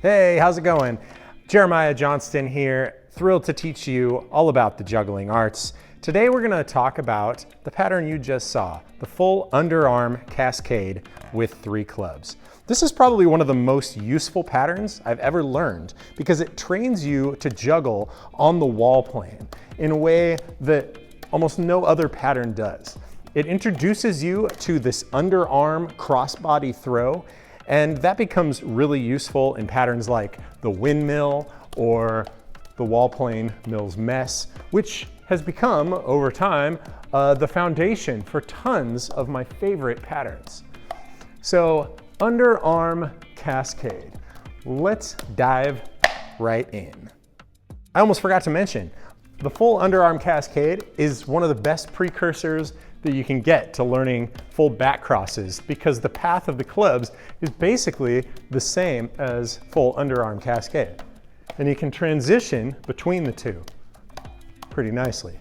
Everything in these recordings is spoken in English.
Hey, how's it going? Jeremiah Johnston here, thrilled to teach you all about the juggling arts. Today we're going to talk about the pattern you just saw, the full underarm cascade with 3 clubs. This is probably one of the most useful patterns I've ever learned because it trains you to juggle on the wall plane in a way that almost no other pattern does. It introduces you to this underarm crossbody throw, and that becomes really useful in patterns like the windmill or the wall plane mill's mess, which has become, over time, the foundation for tons of my favorite patterns. So, underarm cascade. Let's dive right in. I almost forgot to mention, the full underarm cascade is one of the best precursors that you can get to learning full back crosses because the path of the clubs is basically the same as full underarm cascade. And you can transition between the two pretty nicely.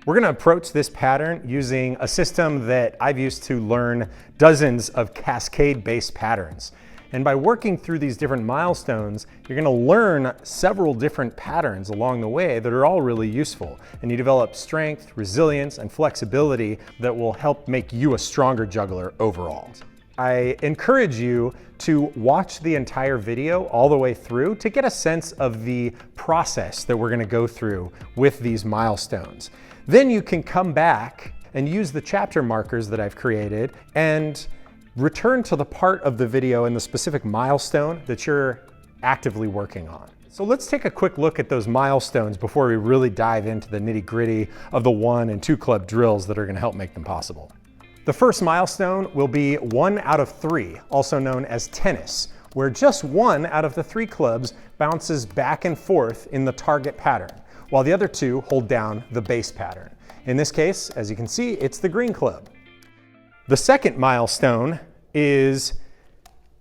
We're going to approach this pattern using a system that I've used to learn dozens of cascade-based patterns. And by working through these different milestones, you're going to learn several different patterns along the way that are all really useful. And you develop strength, resilience, and flexibility that will help make you a stronger juggler overall. I encourage you to watch the entire video all the way through to get a sense of the process that we're going to go through with these milestones. Then you can come back and use the chapter markers that I've created and return to the part of the video and the specific milestone that you're actively working on. So let's take a quick look at those milestones before we really dive into the nitty-gritty of the 1 and 2 club drills that are going to help make them possible. The first milestone will be 1 out of 3, also known as tennis, where just 1 out of the 3 clubs bounces back and forth in the target pattern, while the other 2 hold down the base pattern. In this case, as you can see, it's the green club. The second milestone is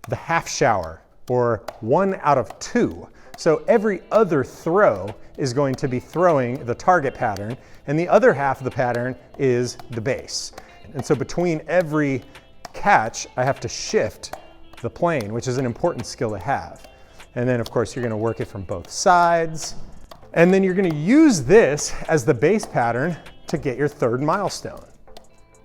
the half shower, or 1 out of 2. So every other throw is going to be throwing the target pattern, and the other half of the pattern is the base. And so between every catch, I have to shift the plane, which is an important skill to have. And then of course you're going to work it from both sides. And then you're going to use this as the base pattern to get your third milestone.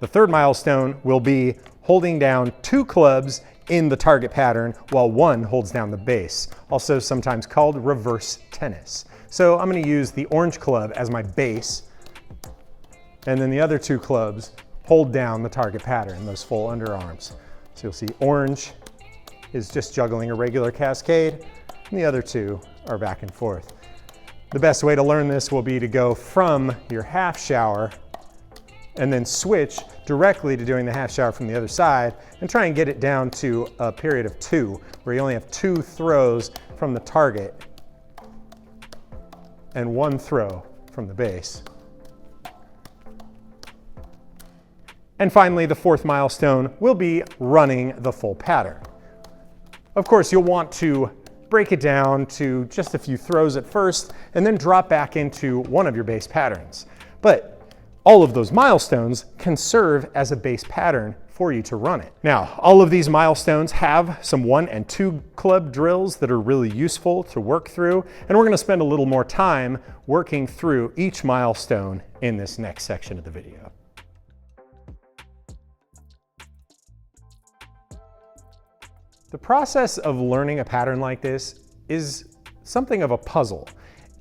The third milestone will be holding down 2 clubs in the target pattern while 1 holds down the base, also sometimes called reverse tennis. So I'm going to use the orange club as my base, and then the other 2 clubs hold down the target pattern, those full underarms. So you'll see orange is just juggling a regular cascade, and the other 2 are back and forth. The best way to learn this will be to go from your half shower and then switch directly to doing the half shower from the other side and try and get it down to a period of 2 where you only have 2 throws from the target and 1 throw from the base. And finally, the 4th milestone will be running the full pattern. Of course, you'll want to break it down to just a few throws at first and then drop back into one of your base patterns. But all of those milestones can serve as a base pattern for you to run it. Now, all of these milestones have some 1 and 2 club drills that are really useful to work through, and we're going to spend a little more time working through each milestone in this next section of the video. The process of learning a pattern like this is something of a puzzle.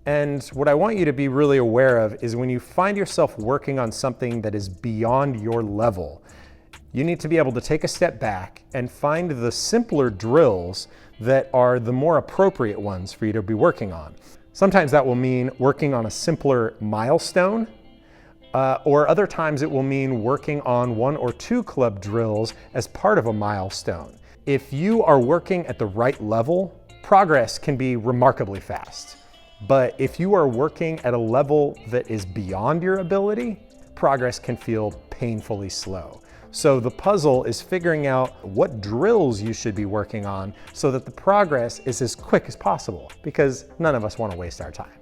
And what I want you to be really aware of is when you find yourself working on something that is beyond your level, you need to be able to take a step back and find the simpler drills that are the more appropriate ones for you to be working on. Sometimes that will mean working on a simpler milestone, or other times it will mean working on 1 or 2 club drills as part of a milestone. If you are working at the right level, progress can be remarkably fast. But if you are working at a level that is beyond your ability, progress can feel painfully slow. So the puzzle is figuring out what drills you should be working on so that the progress is as quick as possible, because none of us want to waste our time.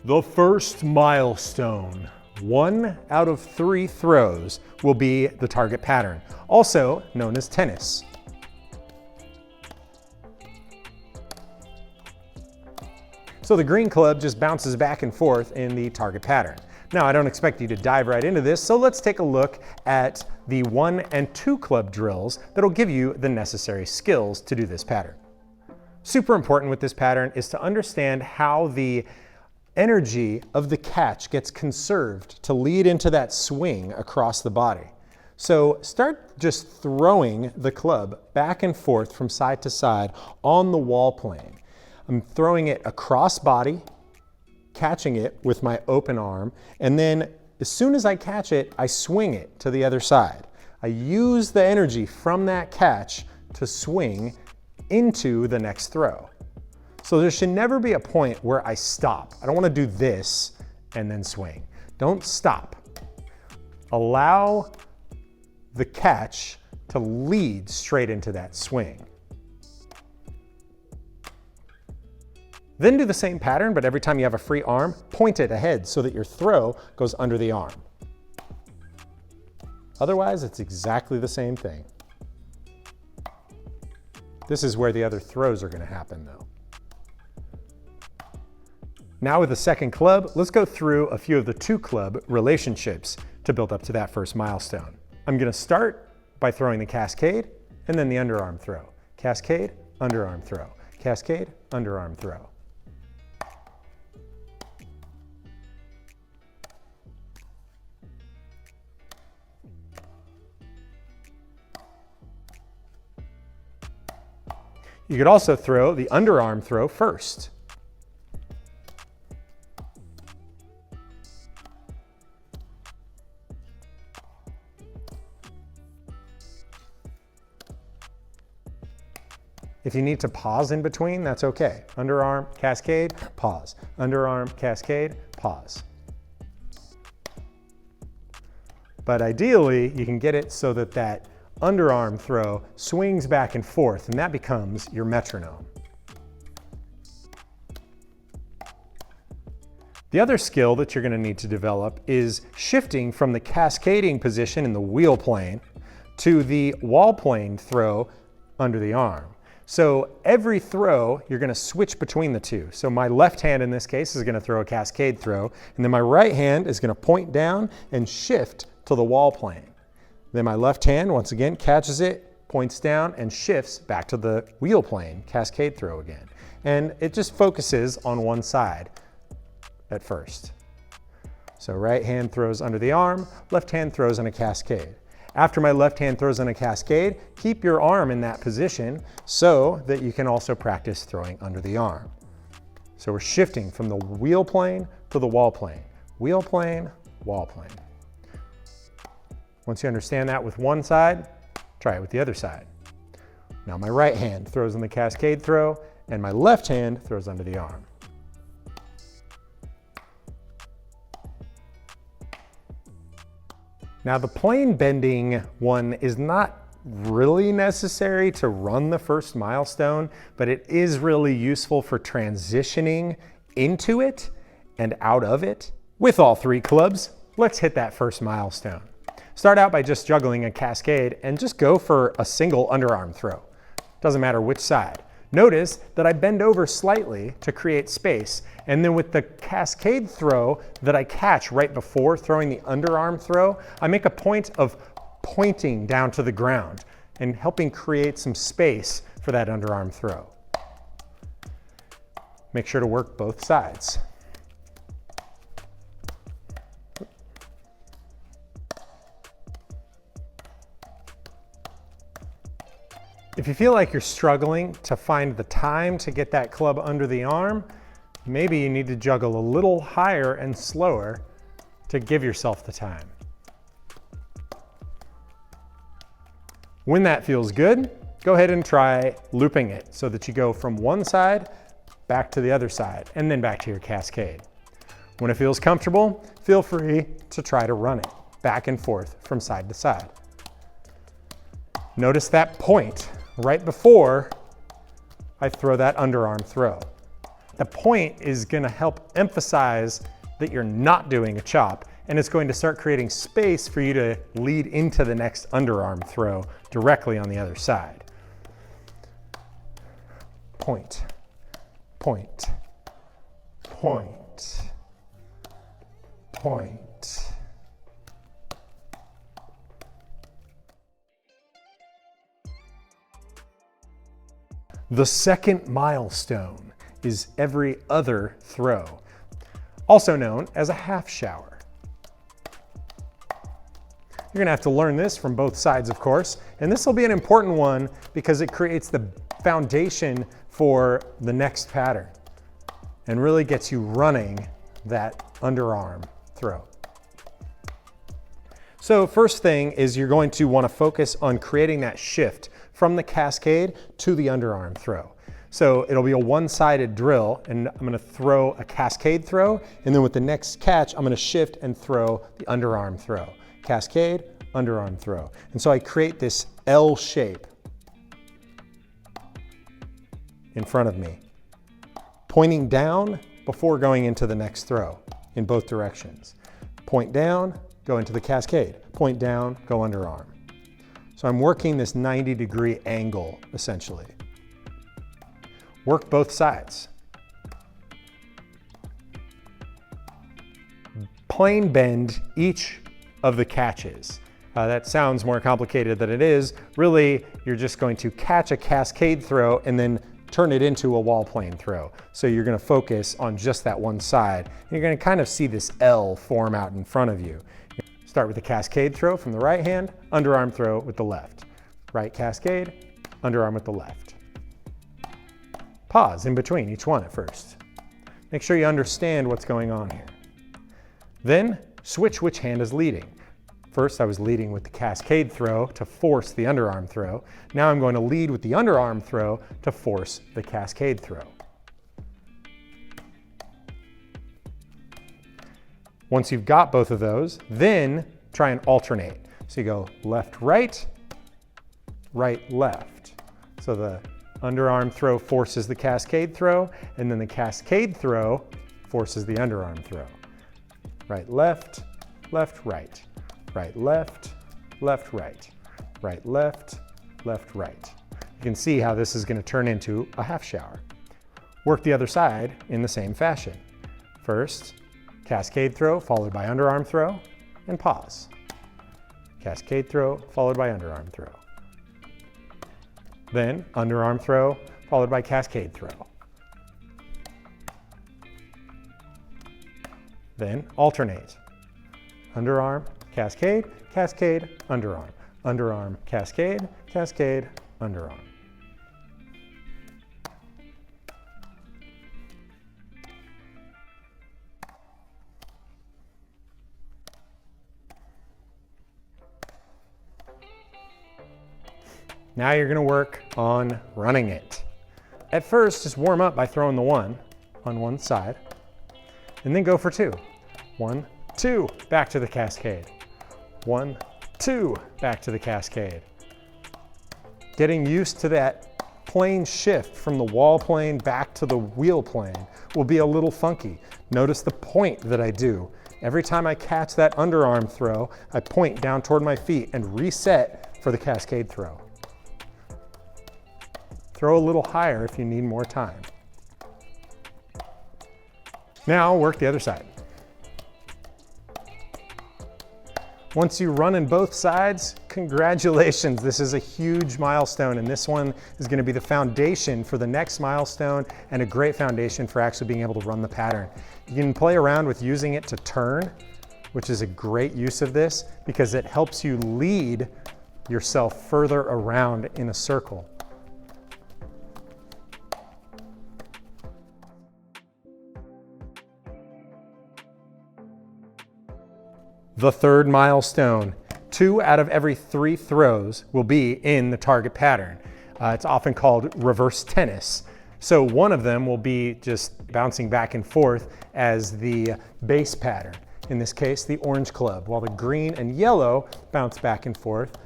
The first milestone, 1 out of 3 throws will be the target pattern, also known as tennis. So the green club just bounces back and forth in the target pattern. Now, I don't expect you to dive right into this, so let's take a look at the 1 and 2 club drills that'll give you the necessary skills to do this pattern. Super important with this pattern is to understand how the energy of the catch gets conserved to lead into that swing across the body. So start just throwing the club back and forth from side to side on the wall plane. I'm throwing it across body, catching it with my open arm, and then as soon as I catch it, I swing it to the other side. I use the energy from that catch to swing into the next throw. So there should never be a point where I stop. I don't want to do this and then swing. Don't stop. Allow the catch to lead straight into that swing. Then do the same pattern, but every time you have a free arm, point it ahead so that your throw goes under the arm. Otherwise, it's exactly the same thing. This is where the other throws are going to happen though. Now with the second club, let's go through a few of the 2 club relationships to build up to that first milestone. I'm going to start by throwing the cascade and then the underarm throw. Cascade, underarm throw. Cascade, underarm throw. You could also throw the underarm throw first. If you need to pause in between, that's okay. Underarm, cascade, pause. Underarm, cascade, pause. But ideally, you can get it so that that underarm throw swings back and forth, and that becomes your metronome. The other skill that you're going to need to develop is shifting from the cascading position in the wheel plane to the wall plane throw under the arm. So every throw, you're going to switch between the two. So my left hand in this case is going to throw a cascade throw, and then my right hand is going to point down and shift to the wall plane. Then my left hand, once again, catches it, points down, and shifts back to the wheel plane, cascade throw again. And it just focuses on one side at first. So right hand throws under the arm, left hand throws in a cascade. After my left hand throws in a cascade, keep your arm in that position so that you can also practice throwing under the arm. So we're shifting from the wheel plane to the wall plane. Wheel plane, wall plane. Once you understand that with one side, try it with the other side. Now my right hand throws in the cascade throw, and my left hand throws under the arm. Now the plane bending one is not really necessary to run the first milestone, but it is really useful for transitioning into it and out of it. With all 3 clubs, let's hit that first milestone. Start out by just juggling a cascade and just go for a single underarm throw. Doesn't matter which side. Notice that I bend over slightly to create space, and then with the cascade throw that I catch right before throwing the underarm throw, I make a point of pointing down to the ground and helping create some space for that underarm throw. Make sure to work both sides. If you feel like you're struggling to find the time to get that club under the arm, maybe you need to juggle a little higher and slower to give yourself the time. When that feels good, go ahead and try looping it so that you go from one side back to the other side and then back to your cascade. When it feels comfortable, feel free to try to run it back and forth from side to side. Notice that point right before I throw that underarm throw. The point is going to help emphasize that you're not doing a chop and it's going to start creating space for you to lead into the next underarm throw directly on the other side. Point, point, point, point. The second milestone is every other throw, also known as a half shower. You're gonna have to learn this from both sides, of course, and this will be an important one because it creates the foundation for the next pattern and really gets you running that underarm throw. So first thing is you're going to want to focus on creating that shift from the cascade to the underarm throw. So it'll be a one-sided drill, and I'm going to throw a cascade throw, and then with the next catch, I'm going to shift and throw the underarm throw. Cascade, underarm throw. And so I create this L shape in front of me, pointing down before going into the next throw in both directions. Point down, go into the cascade. Point down, go underarm. So I'm working this 90-degree angle, essentially. Work both sides. Plane bend each of the catches. That sounds more complicated than it is. Really, you're just going to catch a cascade throw and then turn it into a wall plane throw. So you're gonna focus on just that one side. You're gonna kind of see this L form out in front of you. Start with the cascade throw from the right hand, underarm throw with the left. Right cascade, underarm with the left. Pause in between each one at first. Make sure you understand what's going on here. Then switch which hand is leading. First I was leading with the cascade throw to force the underarm throw. Now I'm going to lead with the underarm throw to force the cascade throw. Once you've got both of those, then try and alternate. So you go left, right, right, left. So the underarm throw forces the cascade throw, and then the cascade throw forces the underarm throw. Right, left, left, right. Right, left, left, right. Right, left, left, right. You can see how this is going to turn into a half shower. Work the other side in the same fashion. First, cascade throw followed by underarm throw, and pause. Cascade throw followed by underarm throw. Then underarm throw followed by cascade throw. Then alternate. Underarm, cascade, cascade, underarm. Underarm, cascade, cascade, underarm. Now you're gonna work on running it. At first, just warm up by throwing the one on one side, and then go for two. 1, 2, back to the cascade. 1, 2, back to the cascade. Getting used to that plane shift from the wall plane back to the wheel plane will be a little funky. Notice the point that I do. Every time I catch that underarm throw, I point down toward my feet and reset for the cascade throw. Throw a little higher if you need more time. Now work the other side. Once you run in both sides, congratulations, this is a huge milestone, and this one is going to be the foundation for the next milestone and a great foundation for actually being able to run the pattern. You can play around with using it to turn, which is a great use of this because it helps you lead yourself further around in a circle. The third milestone, 2 out of every 3 throws will be in the target pattern. It's often called reverse tennis. So one of them will be just bouncing back and forth as the base pattern. In this case, the orange club, while the green and yellow bounce back and forth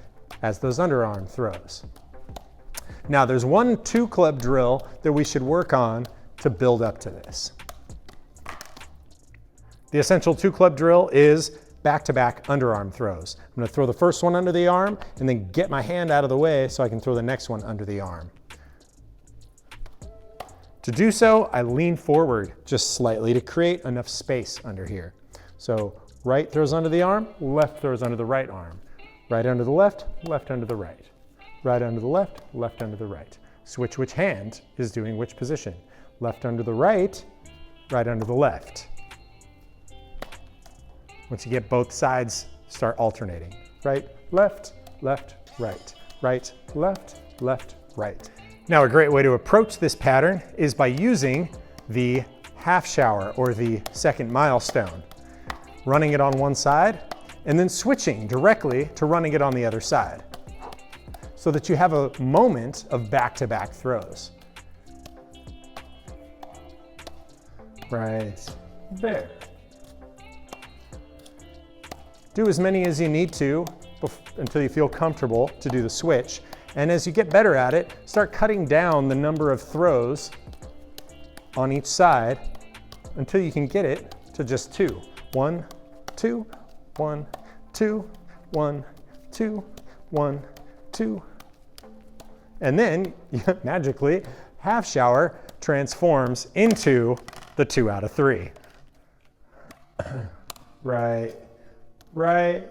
as those underarm throws. Now there's one 2-club drill that we should work on to build up to this. The essential 2-club drill is back-to-back underarm throws. I'm going to throw the first one under the arm and then get my hand out of the way so I can throw the next one under the arm. To do so, I lean forward just slightly to create enough space under here. So right throws under the arm, left throws under the right arm. Right under the left, left under the right. Right under the left, left under the right. Switch which hand is doing which position. Left under the right, right under the left. Once you get both sides, start alternating. Right, left, left, right. Right, left, left, right. Now, a great way to approach this pattern is by using the half shower or the second milestone. Running it on one side and then switching directly to running it on the other side so that you have a moment of back-to-back throws. Right there. Do as many as you need to until you feel comfortable to do the switch. And as you get better at it, start cutting down the number of throws on each side until you can get it to just 2. 1, 2, 1, 2, 1, 2, 1, 2. And then, magically, half shower transforms into the 2 out of 3. Right, right,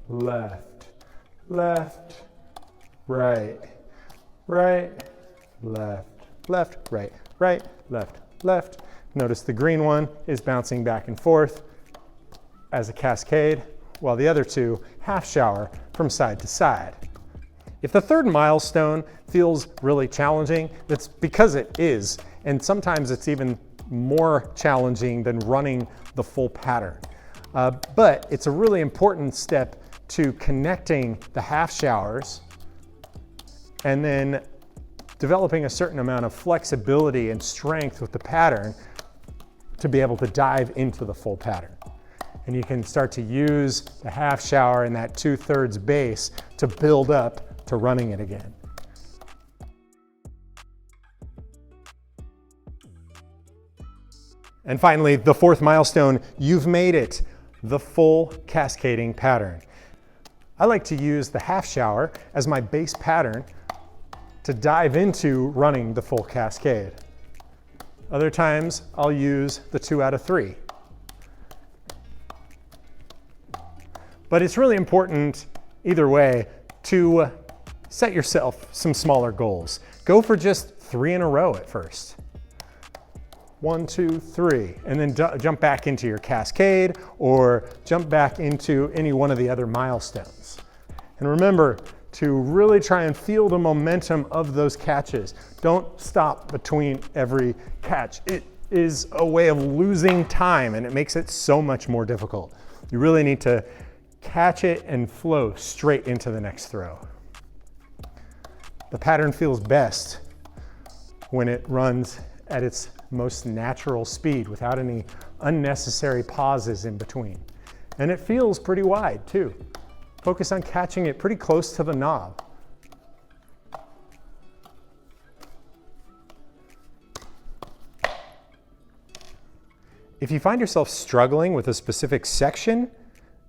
left, left, right, right, left, left, right, right, left, left. Notice the green one is bouncing back and forth as a cascade, while the other 2 half shower from side to side. If the third milestone feels really challenging, that's because it is, and sometimes it's even more challenging than running the full pattern. But it's a really important step to connecting the half showers and then developing a certain amount of flexibility and strength with the pattern to be able to dive into the full pattern. And you can start to use the half shower and that 2/3 base to build up to running it again. And finally, the fourth milestone, you've made it, the full cascading pattern. I like to use the half shower as my base pattern to dive into running the full cascade. Other times, I'll use the 2 out of 3. But it's really important, either way, to set yourself some smaller goals. Go for just 3 in a row at first. 1, 2, 3, and then jump back into your cascade or jump back into any one of the other milestones. And remember to really try and feel the momentum of those catches. Don't stop between every catch. It is a way of losing time and it makes it so much more difficult. You really need to catch it and flow straight into the next throw. The pattern feels best when it runs at its most natural speed without any unnecessary pauses in between. And it feels pretty wide too. Focus on catching it pretty close to the knob. If you find yourself struggling with a specific section,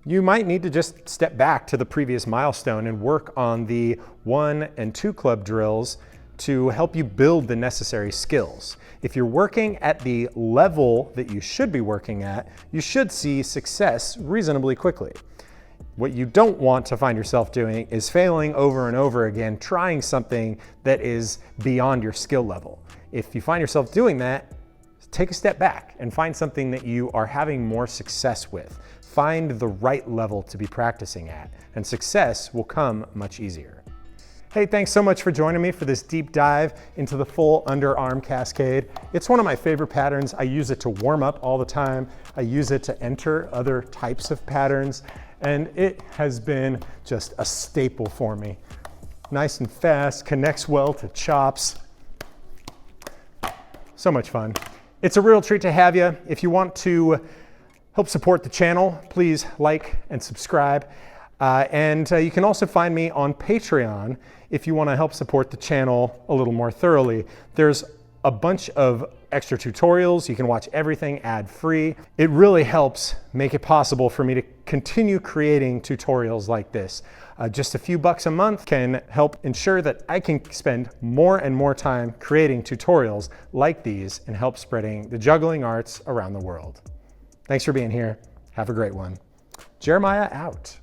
you might need to just step back to the previous milestone and work on the 1 and 2 club drills to help you build the necessary skills. If you're working at the level that you should be working at, you should see success reasonably quickly. What you don't want to find yourself doing is failing over and over again, trying something that is beyond your skill level. If you find yourself doing that, take a step back and find something that you are having more success with. Find the right level to be practicing at, and success will come much easier. Hey, thanks so much for joining me for this deep dive into the full Under-Arm Cascade. It's one of my favorite patterns. I use it to warm up all the time. I use it to enter other types of patterns, and it has been just a staple for me. Nice and fast, connects well to chops. So much fun. It's a real treat to have you. If you want to help support the channel, please like and subscribe. You can also find me on Patreon if you want to help support the channel a little more thoroughly. There's a bunch of extra tutorials. You can watch everything ad-free. It really helps make it possible for me to continue creating tutorials like this. Just a few bucks a month can help ensure that I can spend more and more time creating tutorials like these and help spreading the juggling arts around the world. Thanks for being here. Have a great one. Jeremiah out.